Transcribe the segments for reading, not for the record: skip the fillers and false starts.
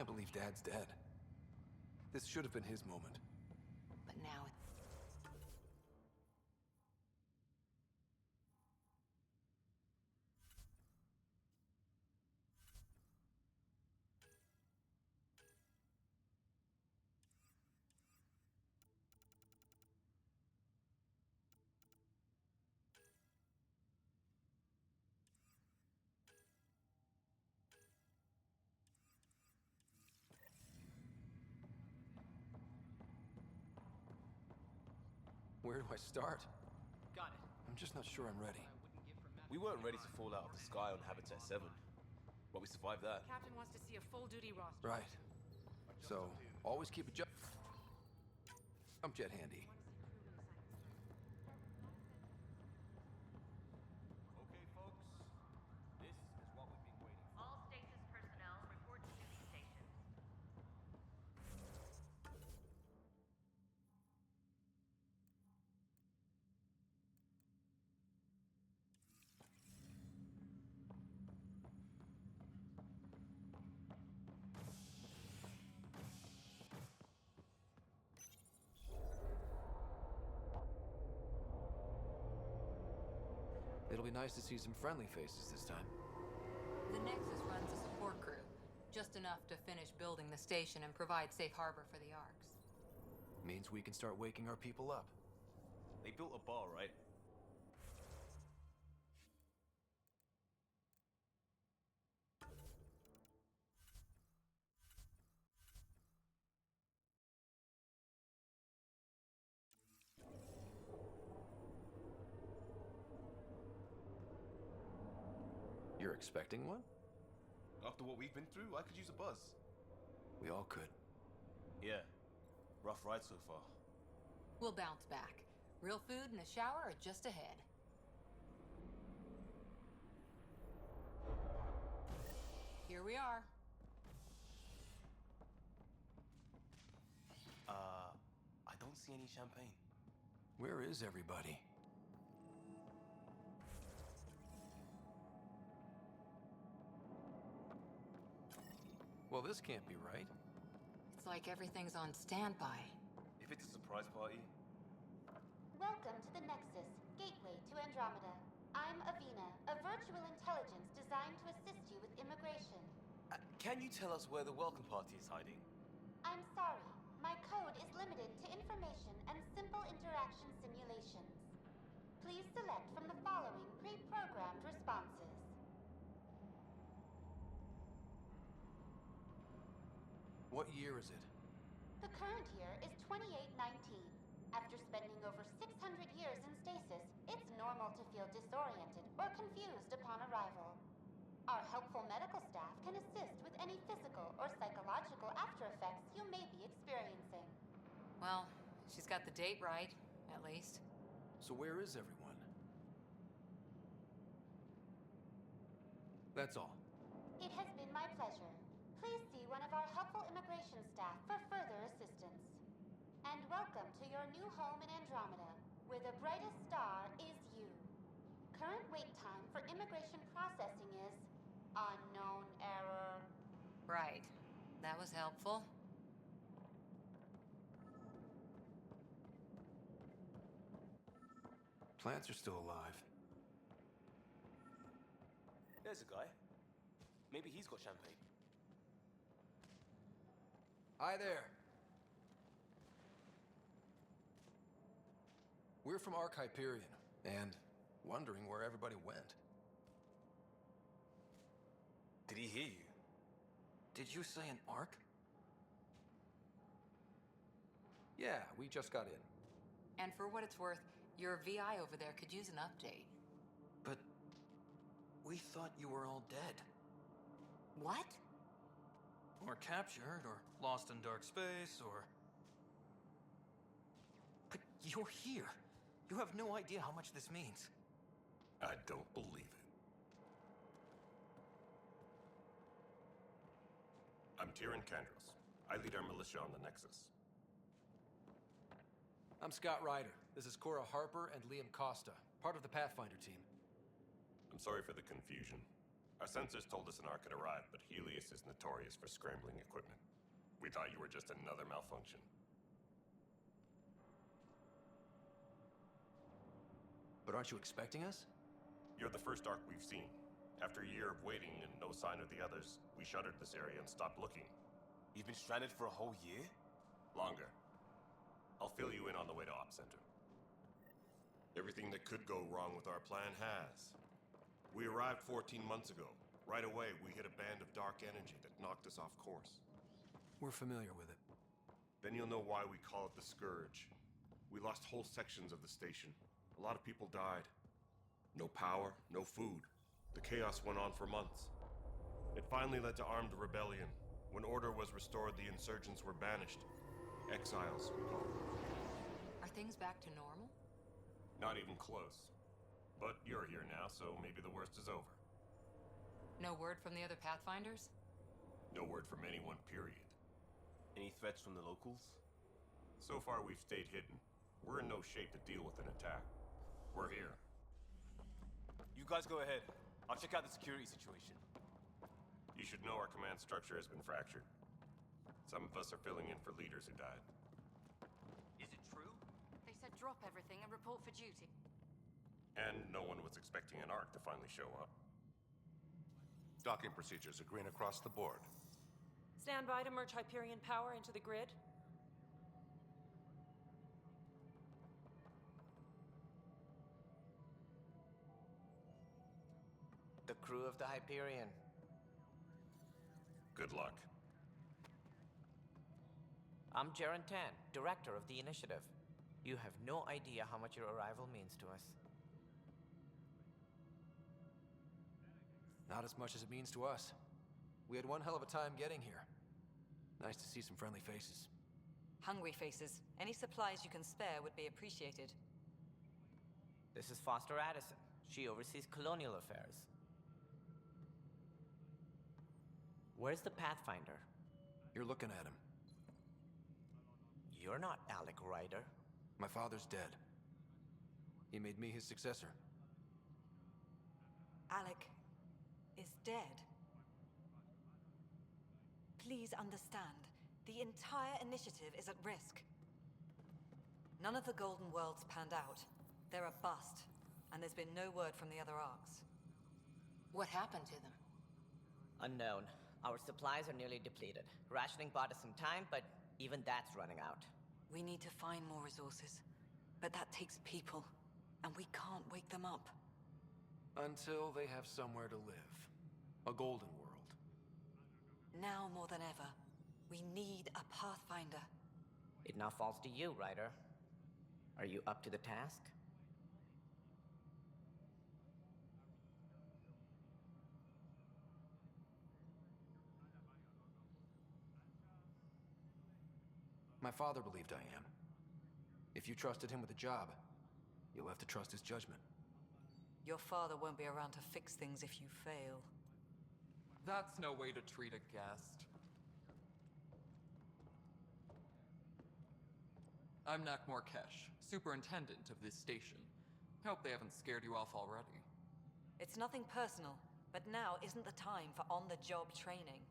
can't believe Dad's dead. This should have been his moment. But now it's... Where do I start? Got it. I'm just not sure I'm ready. We weren't ready to fall out of the sky on Habitat 7, but we survived that. Captain wants to see a full-duty roster. Right. So, always keep a jump jet handy. Okay, folks, this is what we've been waiting for. All stasis personnel report to duty stations. It'll be nice to see some friendly faces this time. The Nexus runs a support crew. Just enough to finish building the station and provide safe harbor for the Arks. Means we can start waking our people up. They built a bar, right? You're expecting one? After what we've been through, I could use a buzz. We all could. Yeah, rough ride so far. We'll bounce back. Real food and a shower are just ahead. Here we are. I don't see any champagne. Where is everybody? Well, this can't be right. It's like everything's on standby. If it's a surprise party, Welcome to the Nexus, gateway to Andromeda. I'm Avina, a virtual intelligence designed to assist you with immigration. can you tell us where the welcome party is hiding? I'm sorry, my code is limited to information and simple interaction simulations. Please select from the following pre-programmed responses. What year is it? The current year is 2819. After spending over 600 years in stasis, it's normal to feel disoriented or confused upon arrival. Our helpful medical staff can assist with any physical or psychological after effects you may be experiencing. Well, she's got the date right, at least. So where is everyone? That's all. It has been my pleasure. Please see one of our helpful immigration staff for further assistance. And welcome to your new home in Andromeda, where the brightest star is you. Current wait time for immigration processing is unknown error. Right. That was helpful. Plants are still alive. There's a guy. Maybe he's got champagne. Hi there. We're from Ark Hyperion, and wondering where everybody went. Did he hear you? Did you say an Ark? Yeah, we just got in. And for what it's worth, your VI over there could use an update. But we thought you were all dead. What? Or captured, or lost in dark space, or... But you're here. You have no idea how much this means. I don't believe it. I'm Tyrion Kandros. I lead our militia on the Nexus. I'm Scott Ryder. This is Cora Harper and Liam Costa, part of the Pathfinder team. I'm sorry for the confusion. Our sensors told us an arc had arrived, but Helios is notorious for scrambling equipment. We thought you were just another malfunction. But aren't you expecting us? You're the first arc we've seen. After a year of waiting and no sign of the others, we shuttered this area and stopped looking. You've been stranded for a whole year? Longer. I'll fill you in on the way to Op Center. Everything that could go wrong with our plan has. We arrived 14 months ago. Right away, we hit a band of dark energy that knocked us off course. We're familiar with it. Then you'll know why we call it the Scourge. We lost whole sections of the station. A lot of people died. No power, no food. The chaos went on for months. It finally led to armed rebellion. When order was restored, the insurgents were banished. Exiles, we call them. Are things back to normal? Not even close. But you're here now, so maybe the worst is over. No word from the other Pathfinders? No word from anyone, period. Any threats from the locals? So far, we've stayed hidden. We're in no shape to deal with an attack. We're here. You guys go ahead. I'll check out the security situation. You should know our command structure has been fractured. Some of us are filling in for leaders who died. Is it true? They said drop everything and report for duty. And no one was expecting an arc to finally show up. Docking procedures agreeing across the board. Stand by to merge Hyperion power into the grid. The crew of the Hyperion. Good luck. I'm Jaren Tan, director of the initiative. You have no idea how much your arrival means to us. Not as much as it means to us. We had one hell of a time getting here. Nice to see some friendly faces. Hungry faces. Any supplies you can spare would be appreciated. This is Foster Addison. She oversees colonial affairs. Where's the Pathfinder? You're looking at him. You're not Alec Ryder. My father's dead. He made me his successor. Alec is dead. Please understand, the entire initiative is at risk. None of the Golden Worlds panned out. They're a bust, and there's been no word from the other arcs. What happened to them? Unknown. Our supplies are nearly depleted. Rationing bought us some time, but even that's running out. We need to find more resources, but that takes people, and we can't wake them up. Until they have somewhere to live. A golden world. Now more than ever, we need a Pathfinder. It now falls to you, Ryder. Are you up to the task? My father believed I am. If you trusted him with a job, you'll have to trust his judgment. Your father won't be around to fix things if you fail. That's no way to treat a guest. I'm Nak Morkesh, superintendent of this station. Hope they haven't scared you off already. It's nothing personal, but now isn't the time for on-the-job training.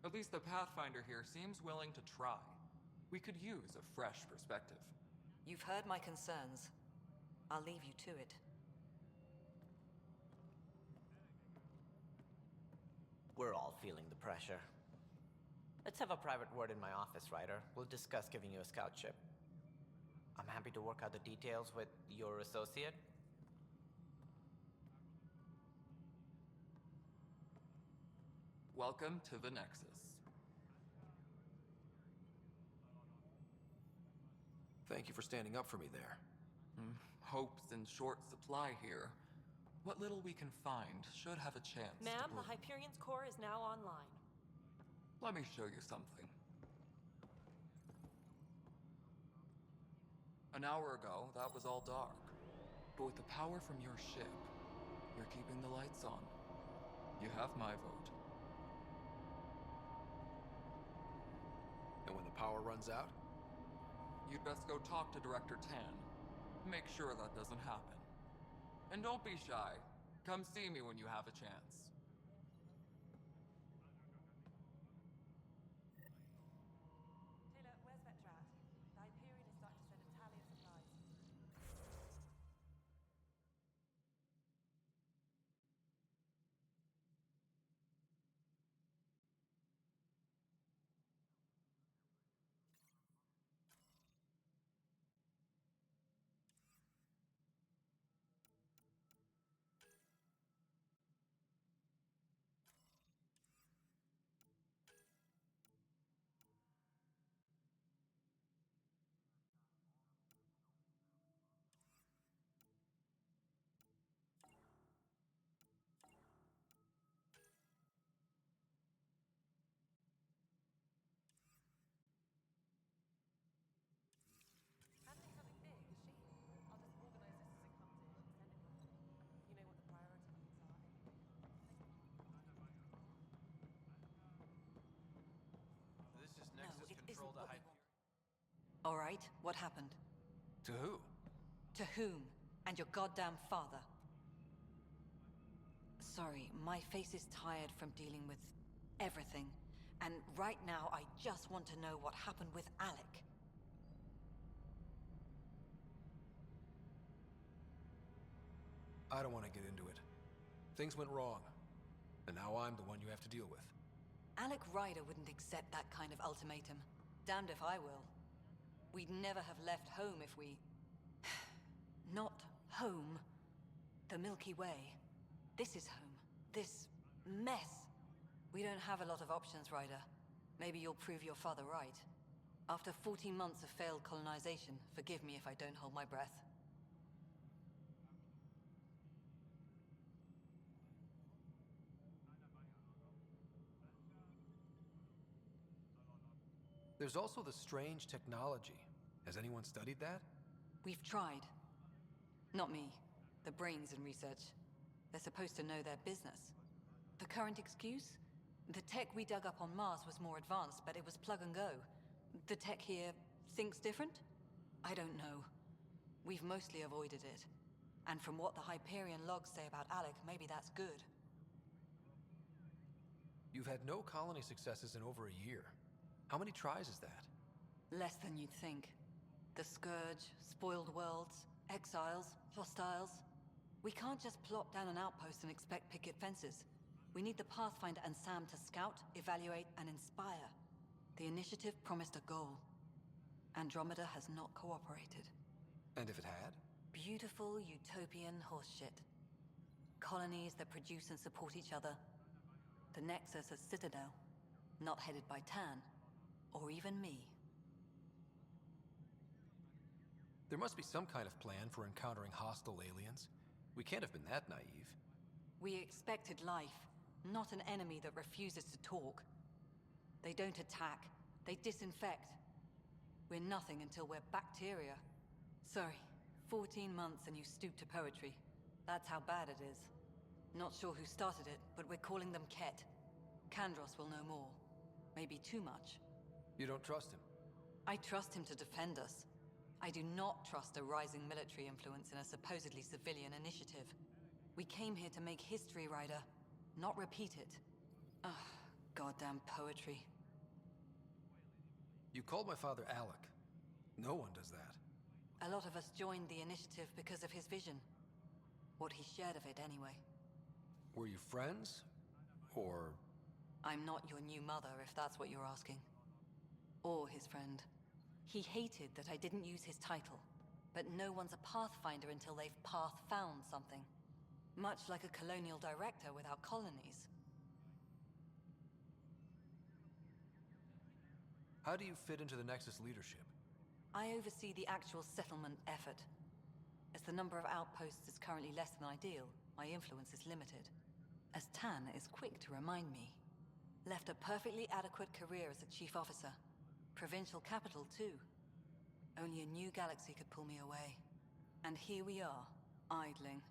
At least the Pathfinder here seems willing to try. We could use a fresh perspective. You've heard my concerns. I'll leave you to it. We're all feeling the pressure. Let's have a private word in my office, Ryder. We'll discuss giving you a scout ship. I'm happy to work out the details with your associate. Welcome to the Nexus. Thank you for standing up for me there. Hope's in short supply here. What little we can find should have a chance to Ma'am, the bloom. Hyperion's core is now online. Let me show you something. An hour ago, that was all dark. But with the power from your ship, you're keeping the lights on. You have my vote. And when the power runs out? You'd best go talk to Director Tan. Make sure that doesn't happen. And don't be shy. Come see me when you have a chance. isn't control the what we hype. want. All right, what happened? To who? To whom? And your goddamn father. Sorry, my face is tired from dealing with everything. And right now, I just want to know what happened with Alec. I don't want to get into it. Things went wrong. And now I'm the one you have to deal with. Alec Ryder wouldn't accept that kind of ultimatum. Damned if I will. We'd never have left home if we... Not home. The Milky Way. This is home. This mess. We don't have a lot of options, Ryder. Maybe you'll prove your father right. After 14 months of failed colonization, forgive me if I don't hold my breath. There's also the strange technology. Has anyone studied that? We've tried. Not me. The brains in research. They're supposed to know their business. The current excuse? The tech we dug up on Mars was more advanced, but it was plug and go. The tech here thinks different? I don't know. We've mostly avoided it. And from what the Hyperion logs say about Alec, maybe that's good. You've had no colony successes in over a year. How many tries is that? Less than you'd think. The Scourge, spoiled worlds, exiles, hostiles. We can't just plop down an outpost and expect picket fences. We need the Pathfinder and Sam to scout, evaluate, and inspire. The initiative promised a goal. Andromeda has not cooperated. And if it had? Beautiful utopian horseshit. Colonies that produce and support each other. The Nexus a citadel, not headed by Tan, or even me. There must be some kind of plan for encountering hostile aliens. We can't have been that naive. We expected life, not an enemy that refuses to talk. They don't attack, they disinfect. We're nothing until we're bacteria. Sorry, 14 months and you stoop to poetry. That's how bad it is. Not sure who started it, but we're calling them Ket. Kandros will know more. Maybe too much. You don't trust him? I trust him to defend us. I do not trust a rising military influence in a supposedly civilian initiative. We came here to make history, Ryder, not repeat it. Ugh, goddamn poetry. You called my father Alec. No one does that. A lot of us joined the initiative because of his vision. What he shared of it, anyway. Were you friends? Or... I'm not your new mother, if that's what you're asking. Or his friend. He hated that I didn't use his title. But no one's a Pathfinder until they've path-found something. Much like a colonial director without colonies. How do you fit into the Nexus leadership? I oversee the actual settlement effort. As the number of outposts is currently less than ideal, my influence is limited. As Tan is quick to remind me. Left a perfectly adequate career as a chief officer. Provincial capital, too. Only a new galaxy could pull me away. And here we are, idling.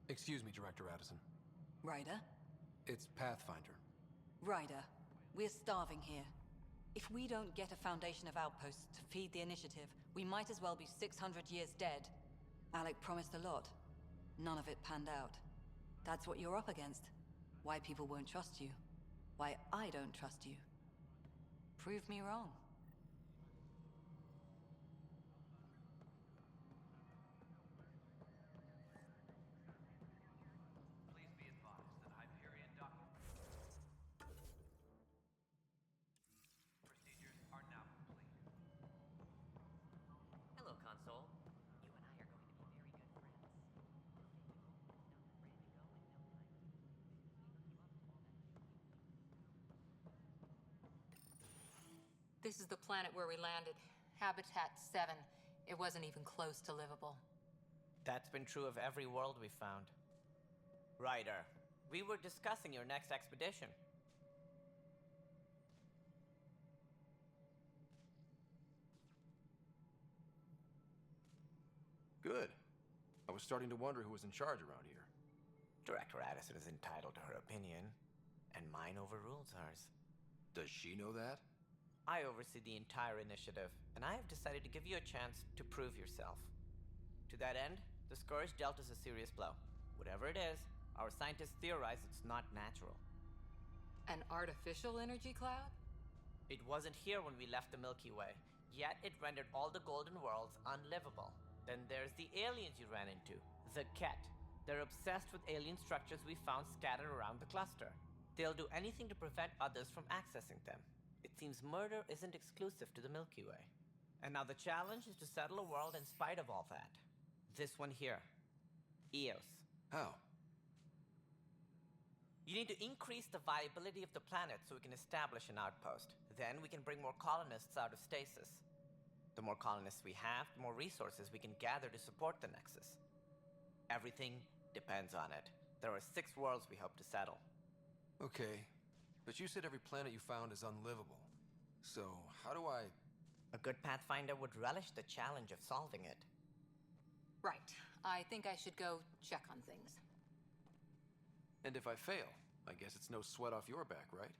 Excuse me, Director Addison. Ryder? It's Pathfinder. Ryder, we're starving here. If we don't get a foundation of outposts to feed the initiative, we might as well be 600 years dead. Alec promised a lot. None of it panned out. That's what you're up against. Why people won't trust you. Why I don't trust you. Prove me wrong. Please be advised that Hyperion document procedures are now complete. Hello, console. You and I are going to be very good friends. This is the planet where we landed. Habitat 7. It wasn't even close to livable. That's been true of every world we found. Ryder, we were discussing your next expedition. Good. I was starting to wonder who was in charge around here. Director Addison is entitled to her opinion, and mine overrules hers. Does she know that? I oversee the entire initiative, and I have decided to give you a chance to prove yourself. To that end, the Scourge dealt us a serious blow. Whatever it is, our scientists theorize it's not natural. An artificial energy cloud? It wasn't here when we left the Milky Way, yet it rendered all the golden worlds unlivable. Then there's the aliens you ran into, the Ket. They're obsessed with alien structures we found scattered around the cluster. They'll do anything to prevent others from accessing them. It seems murder isn't exclusive to the Milky Way. And now the challenge is to settle a world in spite of all that. This one here. Eos. How? You need to increase the viability of the planet so we can establish an outpost. Then we can bring more colonists out of stasis. The more colonists we have, the more resources we can gather to support the Nexus. Everything depends on it. There are 6 worlds we hope to settle. Okay, but you said every planet you found is unlivable. So, how do I... A good Pathfinder would relish the challenge of solving it. Right. I think I should go check on things. And if I fail, I guess it's no sweat off your back, right?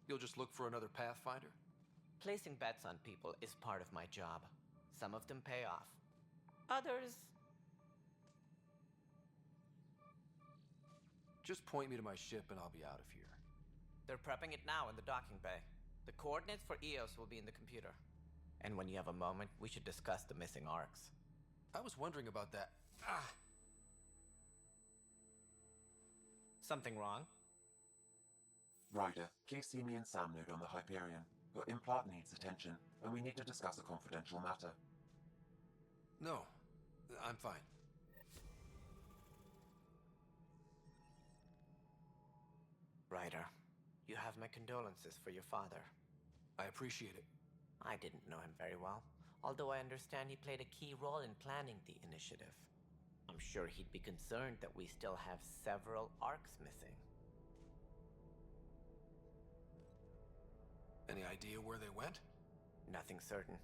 You'll just look for another Pathfinder? Placing bets on people is part of my job. Some of them pay off. Others... Just point me to my ship and I'll be out of here. They're prepping it now in the docking bay. The coordinates for Eos will be in the computer. And when you have a moment, we should discuss the missing arcs. I was wondering about that. Ah! Something wrong? Ryder, please see me and Sam node on the Hyperion. Your implant needs attention, and we need to discuss a confidential matter. No, I'm fine. Ryder, you have my condolences for your father. I appreciate it. I didn't know him very well, although I understand he played a key role in planning the initiative. I'm sure he'd be concerned that we still have several arcs missing. Any idea where they went? Nothing certain,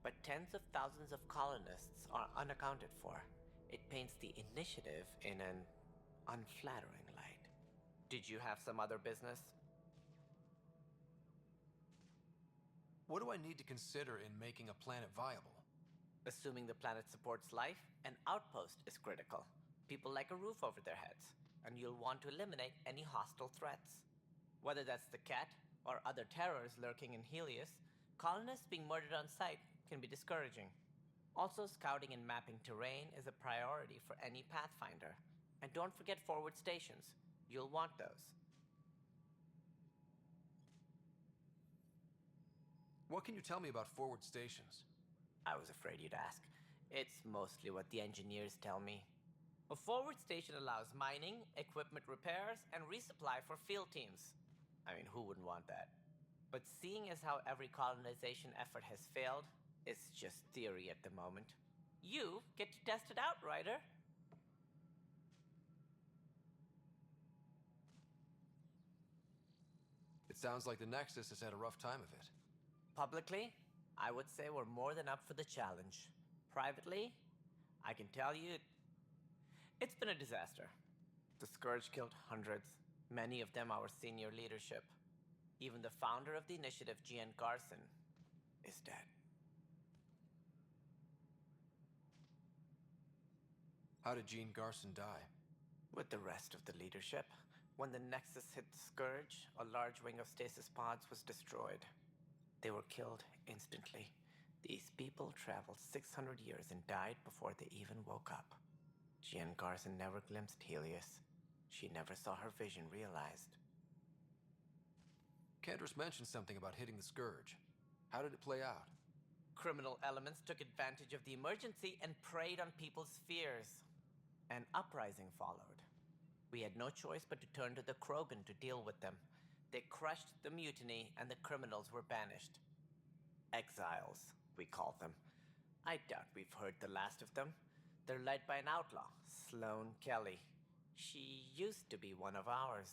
but tens of thousands of colonists are unaccounted for. It paints the initiative in an unflattering light. Did you have some other business? What do I need to consider in making a planet viable? Assuming the planet supports life, an outpost is critical. People like a roof over their heads, and you'll want to eliminate any hostile threats. Whether that's the Ket or other terrors lurking in Helios, colonists being murdered on sight can be discouraging. Also, scouting and mapping terrain is a priority for any Pathfinder. And don't forget forward stations. You'll want those. What can you tell me about forward stations? I was afraid you'd ask. It's mostly what the engineers tell me. A forward station allows mining, equipment repairs, and resupply for field teams. I mean, who wouldn't want that? But seeing as how every colonization effort has failed, it's just theory at the moment. You get to test it out, Ryder. It sounds like the Nexus has had a rough time of it. Publicly, I would say we're more than up for the challenge. Privately, I can tell you, it's been a disaster. The Scourge killed hundreds, many of them our senior leadership. Even the founder of the initiative, Gian Garson, is dead. How did Gene Garson die? With the rest of the leadership. When the Nexus hit the Scourge, a large wing of stasis pods was destroyed. They were killed instantly. These people traveled 600 years and died before they even woke up. Gian Garson never glimpsed Helios. She never saw her vision realized. Cantor's mentioned something about hitting the Scourge. How did it play out? Criminal elements took advantage of the emergency and preyed on people's fears. An uprising followed. We had no choice but to turn to the Krogan to deal with them. They crushed the mutiny and the criminals were banished. Exiles, we call them. I doubt we've heard the last of them. They're led by an outlaw, Sloane Kelly. She used to be one of ours.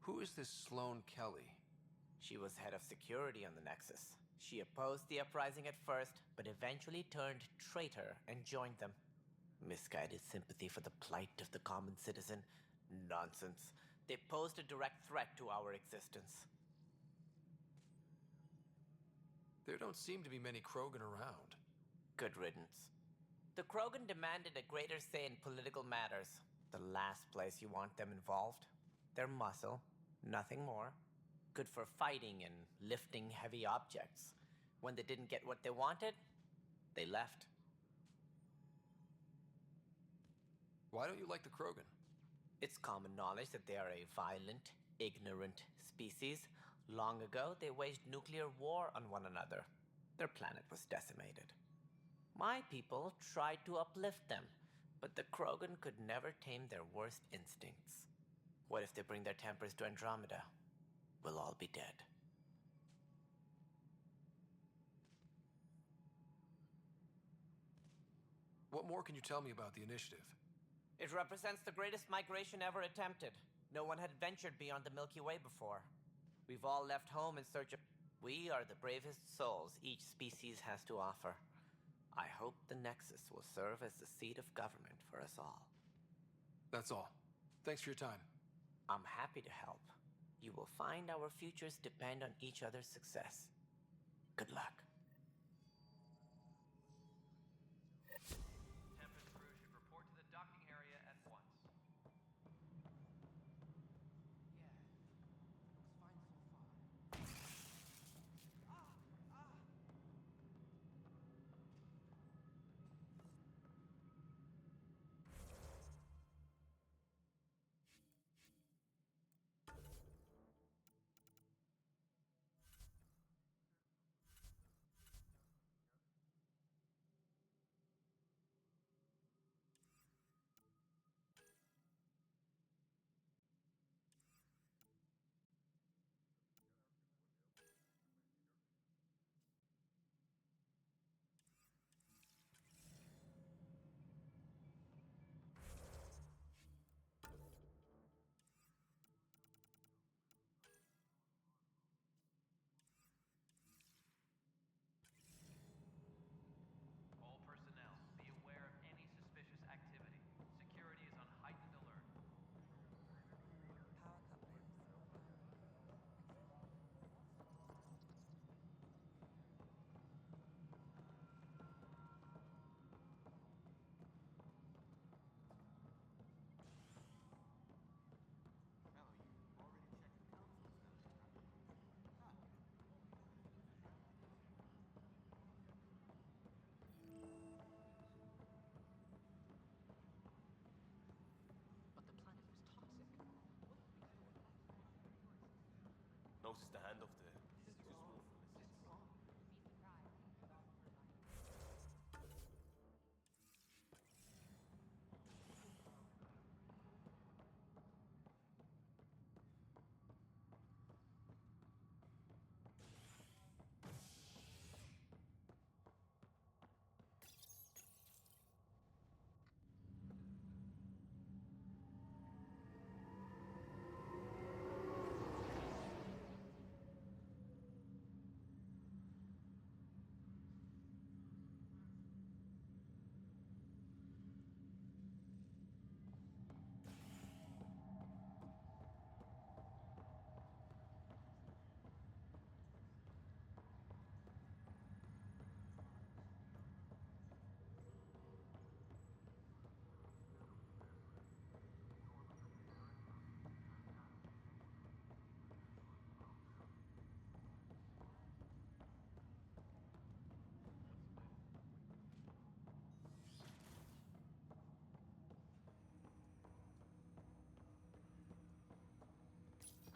Who is this Sloane Kelly? She was head of security on the Nexus. She opposed the uprising at first, but eventually turned traitor and joined them. Misguided sympathy for the plight of the common citizen? Nonsense. They posed a direct threat to our existence. There don't seem to be many Krogan around. Good riddance. The Krogan demanded a greater say in political matters. The last place you want them involved. Their muscle, nothing more. Good for fighting and lifting heavy objects. When they didn't get what they wanted, they left. Why don't you like the Krogan? It's common knowledge that they are a violent, ignorant species. Long ago, they waged nuclear war on one another. Their planet was decimated. My people tried to uplift them, but the Krogan could never tame their worst instincts. What if they bring their tempers to Andromeda? We'll all be dead. What more can you tell me about the initiative? It represents the greatest migration ever attempted. No one had ventured beyond the Milky Way before. We've all left home in search of... We are the bravest souls each species has to offer. I hope the Nexus will serve as the seat of government for us all. That's all. Thanks for your time. I'm happy to help. You will find our futures depend on each other's success. Good luck. Tempest crew should report to the docking area at once. All personnel, be aware of any suspicious activity. Security is on heightened alert. Power couplings. But the planet was toxic. Notice the handoff there. It's too small for this.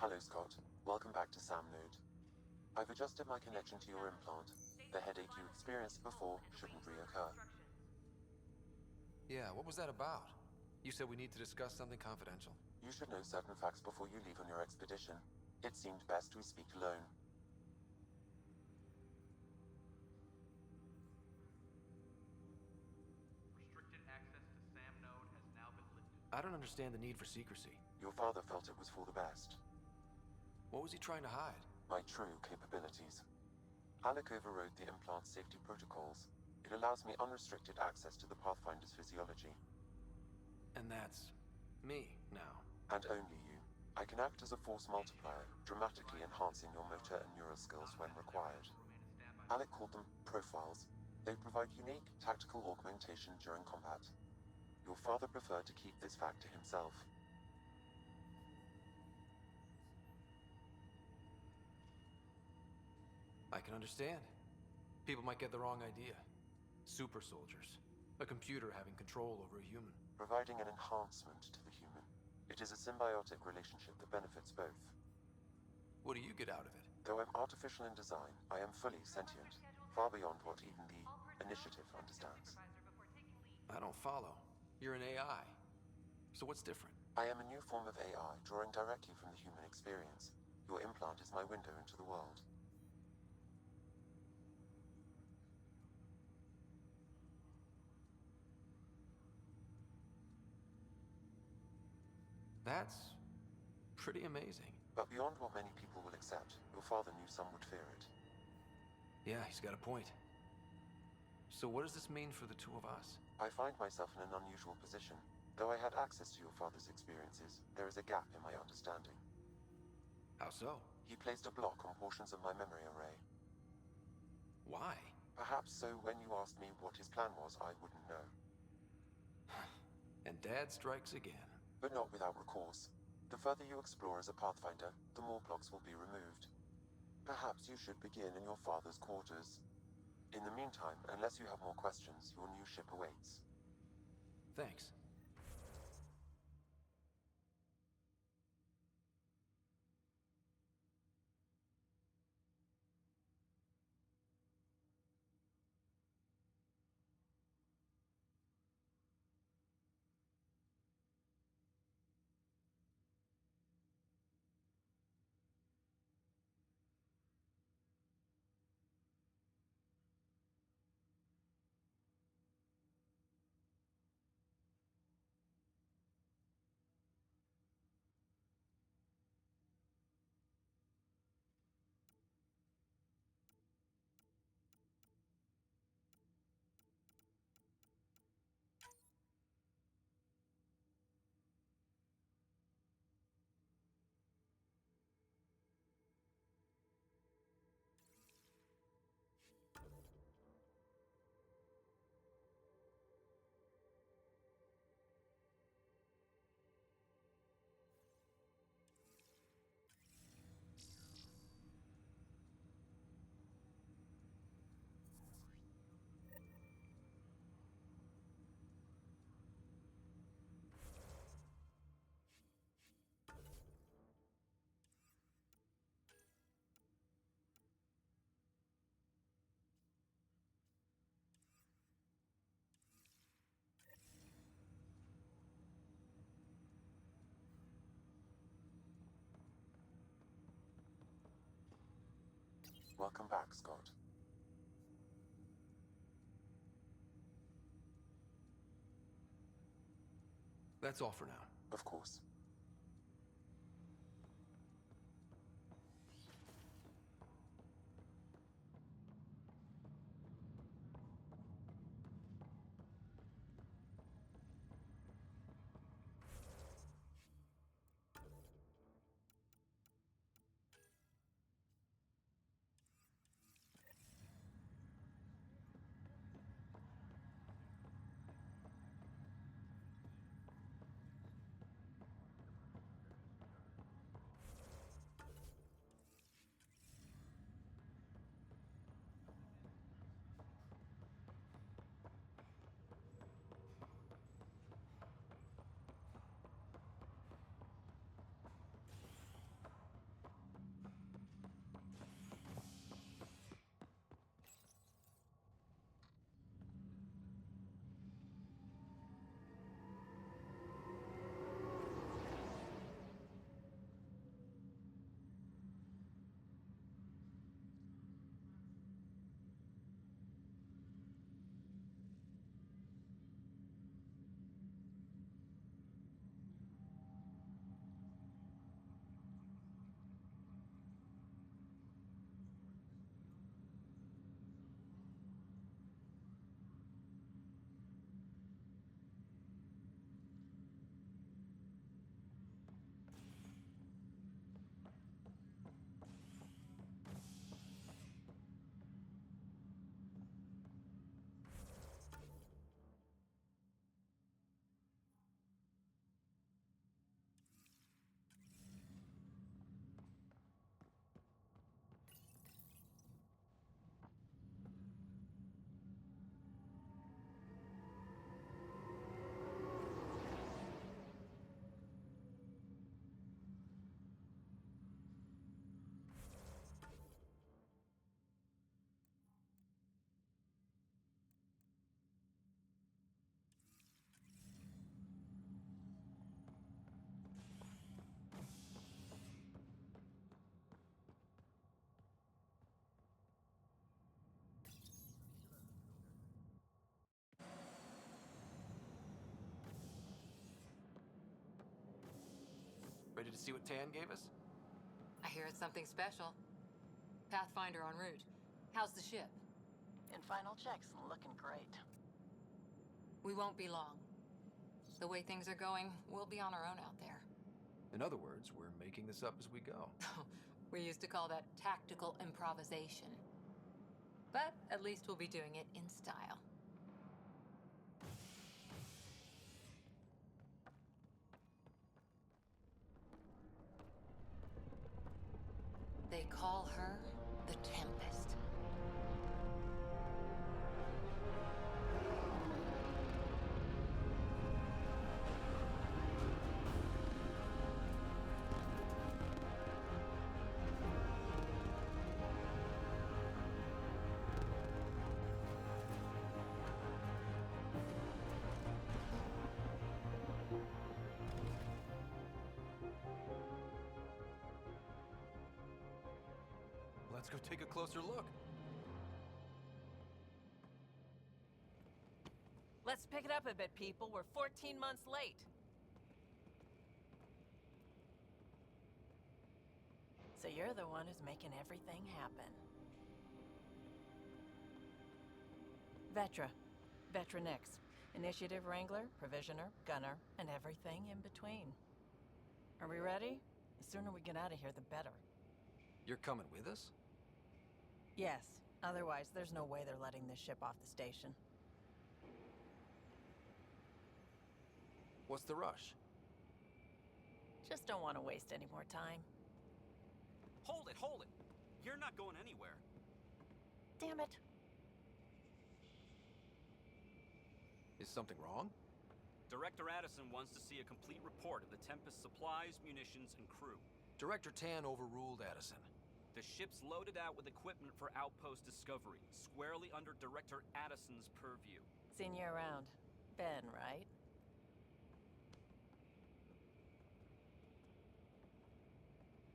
Hello, Scott. Welcome back to Sam Node. I've adjusted my connection to your implant. The headache you experienced before shouldn't reoccur. Yeah, what was that about? You said we need to discuss something confidential. You should know certain facts before you leave on your expedition. It seemed best we speak alone. Restricted access to SAM node has now been lifted. I don't understand the need for secrecy. Your father felt it was for the best. What was he trying to hide? My true capabilities. Alec overrode the implant safety protocols. It allows me unrestricted access to the Pathfinder's physiology. And that's me now. And only you. I can act as a force multiplier, dramatically enhancing your motor and neural skills when required. Alec called them profiles. They provide unique, tactical augmentation during combat. Your father preferred to keep this fact to himself. I can understand. People might get the wrong idea. Super soldiers. A computer having control over a human. Providing an enhancement to the human. It is a symbiotic relationship that benefits both. What do you get out of it? Though I'm artificial in design, I am fully sentient, far beyond what even the Initiative understands. I don't follow. You're an AI. So what's different? I am a new form of AI, drawing directly from the human experience. Your implant is my window into the world. That's pretty amazing. But beyond what many people will accept, your father knew some would fear it. Yeah, he's got a point. So what does this mean for the two of us? I find myself in an unusual position. Though I had access to your father's experiences, there is a gap in my understanding. How so? He placed a block on portions of my memory array. Why? Perhaps so when you asked me what his plan was, I wouldn't know. And Dad strikes again. But not without recourse. The further you explore as a Pathfinder, the more blocks will be removed. Perhaps you should begin in your father's quarters. In the meantime, unless you have more questions, your new ship awaits. Thanks. Welcome back, Scott. That's all for now. Of course. Ready to see what Tan gave us? I hear it's something special. Pathfinder en route. How's the ship? In final checks and looking great. We won't be long. The way things are going, we'll be on our own out there. In other words, we're making this up as we go. We used to call that tactical improvisation. But at least we'll be doing it in style. They call her the Tempest. Let's go take a closer look. Let's pick it up a bit, people. We're 14 months late. So you're the one who's making everything happen. Vetra next. Initiative Wrangler, Provisioner, Gunner, and everything in between. Are we ready? The sooner we get out of here, the better. You're coming with us? Yes. Otherwise, there's no way they're letting this ship off the station. What's the rush? Just don't want to waste any more time. Hold it, hold it! You're not going anywhere. Damn it. Is something wrong? Director Addison wants to see a complete report of the Tempest's supplies, munitions, and crew. Director Tan overruled Addison. The ship's loaded out with equipment for outpost discovery, squarely under Director Addison's purview. Seen you around. Ben, right?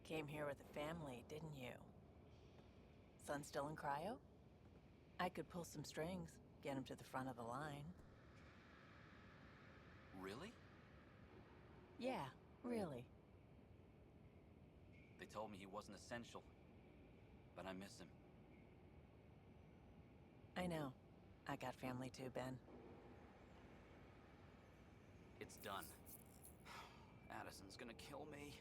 Came here with a family, didn't you? Son still in cryo? I could pull some strings, get him to the front of the line. Really? Yeah, really. They told me he wasn't essential, but I miss him. I know. I got family too, Ben. It's done. Addison's gonna kill me.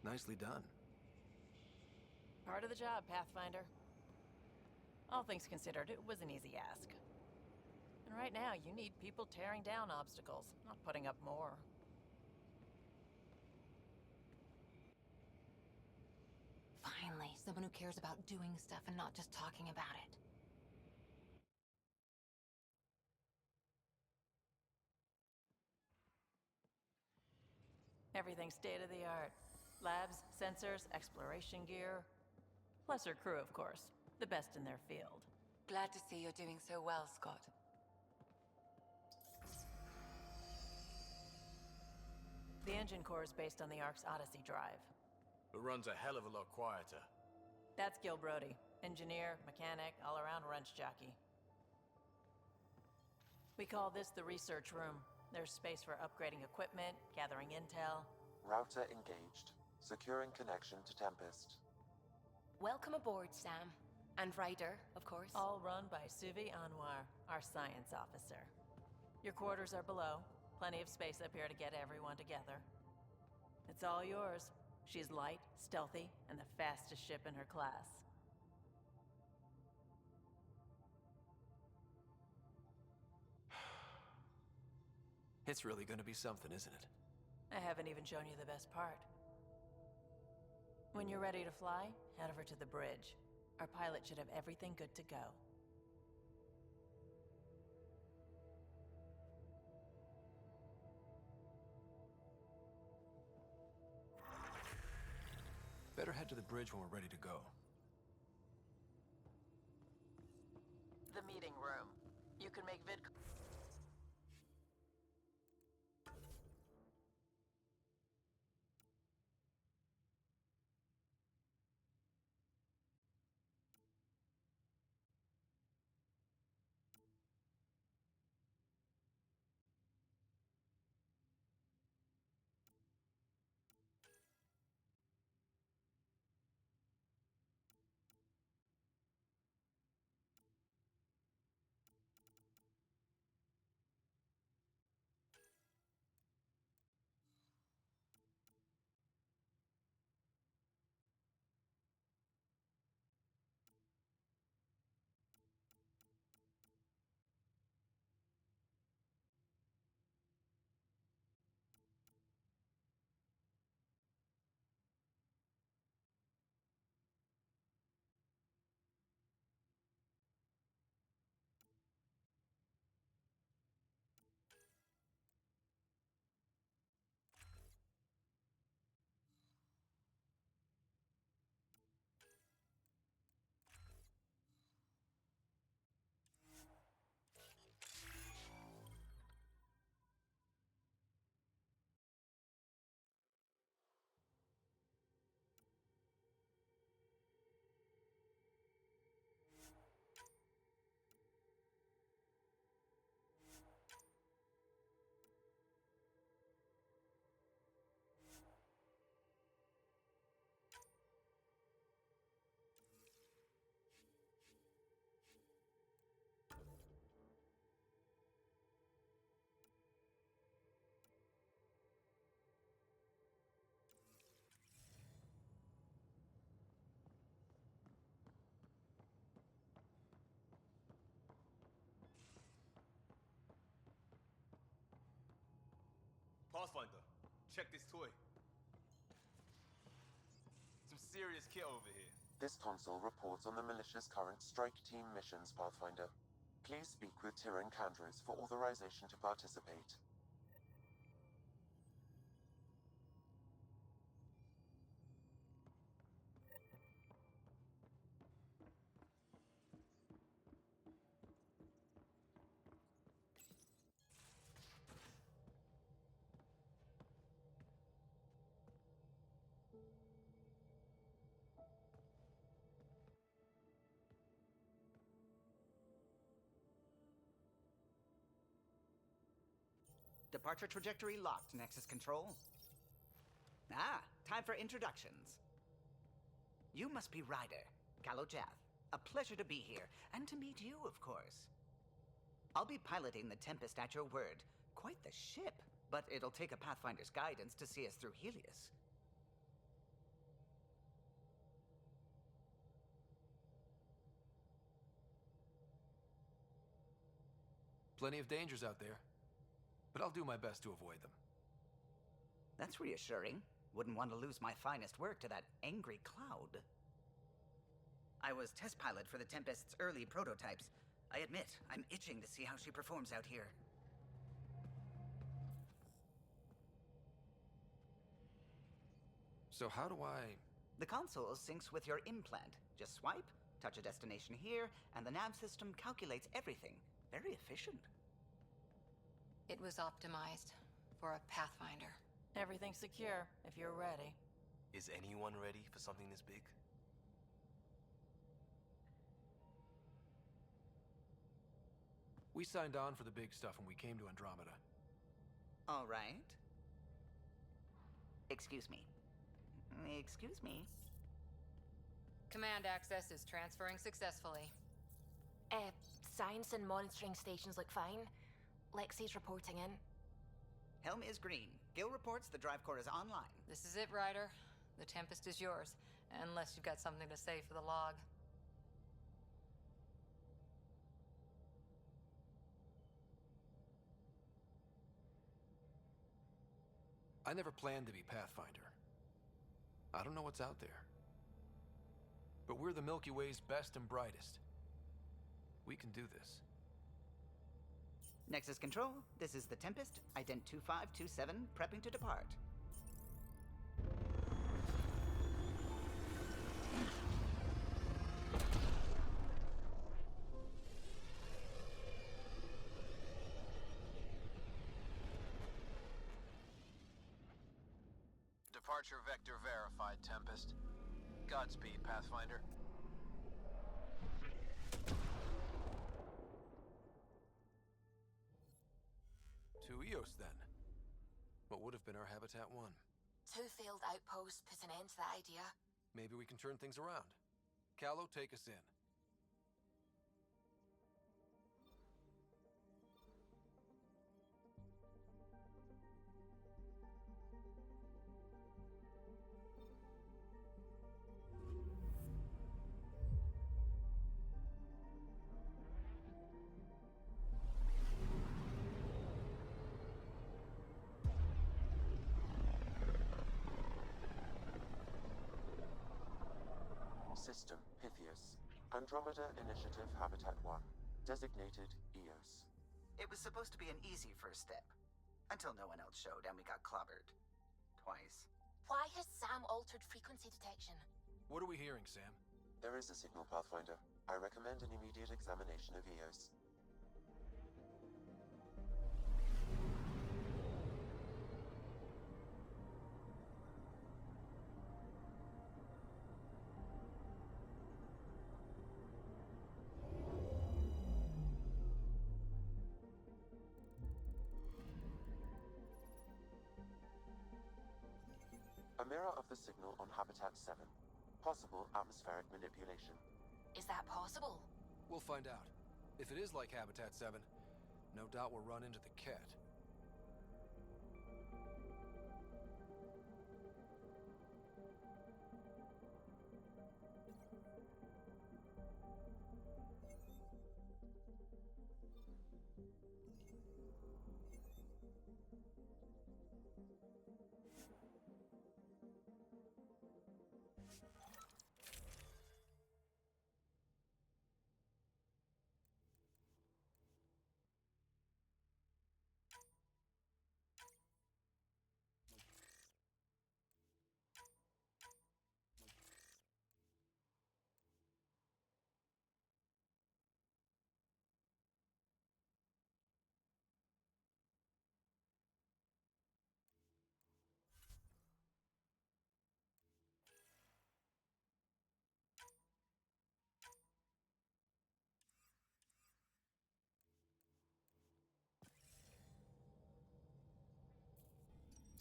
Nicely done. Part of the job, Pathfinder. All things considered, it was an easy ask. And right now, you need people tearing down obstacles, not putting up more. Finally, someone who cares about doing stuff and not just talking about it. Everything's state-of-the-art. Labs, sensors, exploration gear. Plus her crew, of course. The best in their field. Glad to see you're doing so well, Scott. The engine core is based on the Ark's Odyssey drive. It runs a hell of a lot quieter. That's Gil Brody. Engineer, mechanic, all-around wrench jockey. We call this the research room. There's space for upgrading equipment, gathering intel. Router engaged. Securing connection to Tempest. Welcome aboard, Sam. And Ryder, of course. All run by Suvi Anwar, our science officer. Your quarters are below. Plenty of space up here to get everyone together. It's all yours. She's light, stealthy, and the fastest ship in her class. It's really gonna be something, isn't it? I haven't even shown you the best part. When you're ready to fly, head over to the bridge. Our pilot should have everything good to go. Better head to the bridge when we're ready to go. The meeting room. You can make vid... Pathfinder, check this toy. Some serious kit over here. This console reports on the militia's current strike team missions, Pathfinder. Please speak with Tyrion Candros for authorization to participate. Departure trajectory locked, Nexus Control. Ah, time for introductions. You must be Ryder, Kalojath. A pleasure to be here, and to meet you, of course. I'll be piloting the Tempest at your word. Quite the ship, but it'll take a Pathfinder's guidance to see us through Helios. Plenty of dangers out there, but I'll do my best to avoid them. That's reassuring. Wouldn't want to lose my finest work to that angry cloud. I was test pilot for the Tempest's early prototypes. I admit, I'm itching to see how she performs out here. So how do I... The console syncs with your implant. Just swipe, touch a destination here, and the nav system calculates everything. Very efficient. It was optimized for a Pathfinder. Everything's secure, if you're ready. Is anyone ready for something this big? We signed on for the big stuff when we came to Andromeda. All right. Excuse me. Excuse me. Command access is transferring successfully. Science and monitoring stations look fine. Lexi's reporting in. Helm is green. Gil reports the drive core is online. This is it, Ryder. The Tempest is yours, unless you've got something to say for the log. I never planned to be Pathfinder. I don't know what's out there. But we're the Milky Way's best and brightest. We can do this. Nexus Control, this is the Tempest, ident 2527, prepping to depart. Departure vector verified, Tempest. Godspeed, Pathfinder. To Eos, then. What would have been our Habitat 1? Two failed outposts put an end to that idea. Maybe we can turn things around. Callow, take us in. System, Pythias. Andromeda Initiative Habitat 1. Designated Eos. It was supposed to be an easy first step. Until no one else showed and we got clobbered. Twice. Why has Sam altered frequency detection? What are we hearing, Sam? There is a signal, Pathfinder. I recommend an immediate examination of Eos. A mirror of the signal on Habitat 7. Possible atmospheric manipulation. Is that possible? We'll find out. If it is like Habitat 7, no doubt we'll run into the Ket.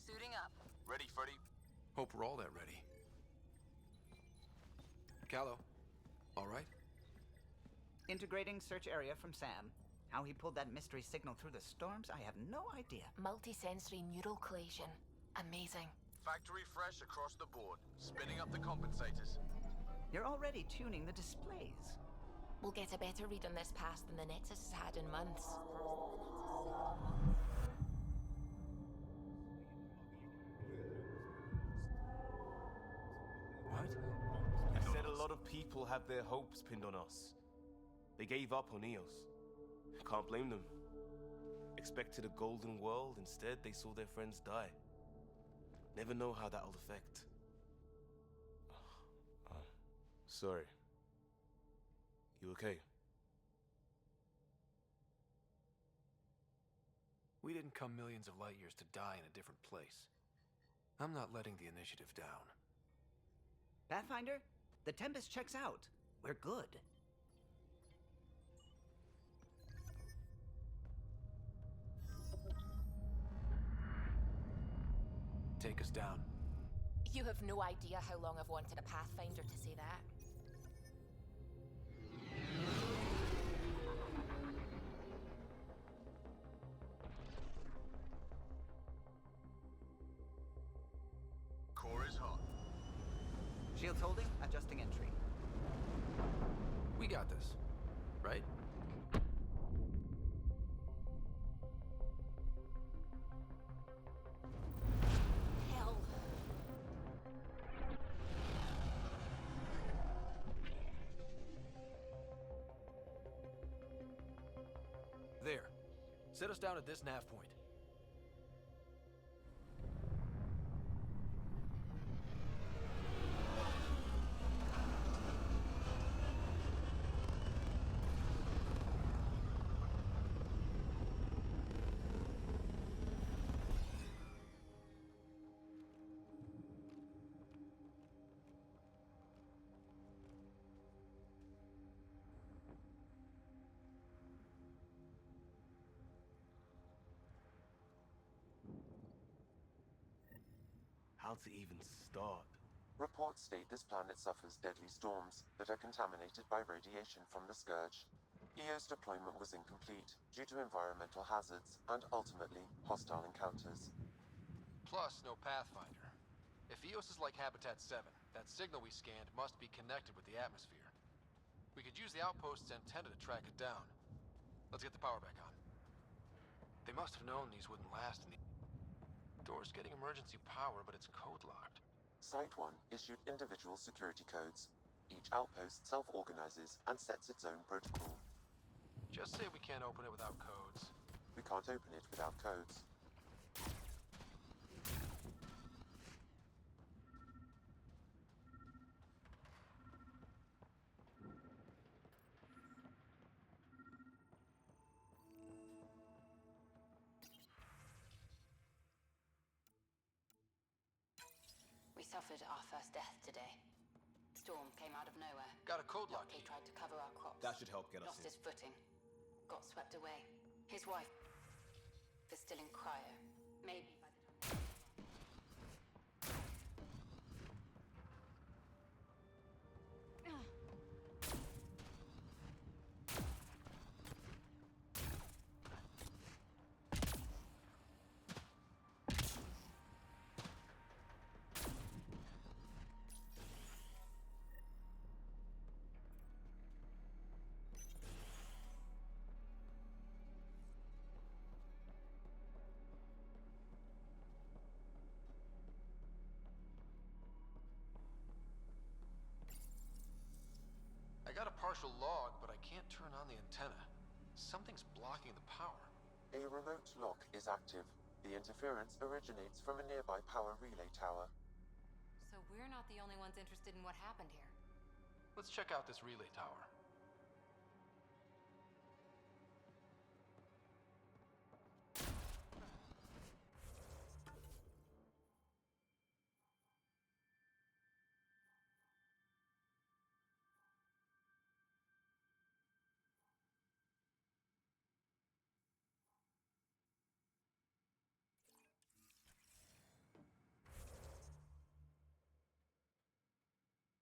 Suiting up. Ready, Freddy? Hope we're all that ready. Callow, all right? Integrating search area from Sam. How he pulled that mystery signal through the storms, I have no idea. Multisensory neural collation. Amazing. Factory fresh across the board. Spinning up the compensators. You're already tuning the displays. We'll get a better read on this pass than the Nexus has had in months. What? I said a lot of people have their hopes pinned on us. They gave up on Eos. Can't blame them. Expected a golden world, instead they saw their friends die. Never know how that'll affect. Sorry. You okay? We didn't come millions of light years to die in a different place. I'm not letting the initiative down. Pathfinder, the Tempest checks out. We're good. Take us down. You have no idea how long I've wanted a Pathfinder to say that. Core is hot. Shields holding, adjusting entry. We got this, right? Hell. There. Set us down at this nav point. How to even start? Reports state this planet suffers deadly storms that are contaminated by radiation from the Scourge. EO's deployment was incomplete due to environmental hazards and ultimately hostile encounters. Plus, no Pathfinder. If EOS is like Habitat 7, that signal we scanned must be connected with the atmosphere. We could use the outpost's antenna to track it down. Let's get the power back on. They must have known these wouldn't last in the... Door's getting emergency power, but it's code-locked. Site 1 issued individual security codes. Each outpost self-organizes and sets its own protocol. Just say we can't open it without codes. We can't open it without codes. We suffered our first death today. Storm came out of nowhere. Got a code lock. He tried to cover our crops. That should help get us Lost in. his footing. Got swept away. His wife is still in cryo. Maybe by the time... partial log, but I can't turn on the antenna. Something's blocking the power. A remote lock is active. The interference originates from a nearby power relay tower. So we're not the only ones interested in what happened here. Let's check out this relay tower.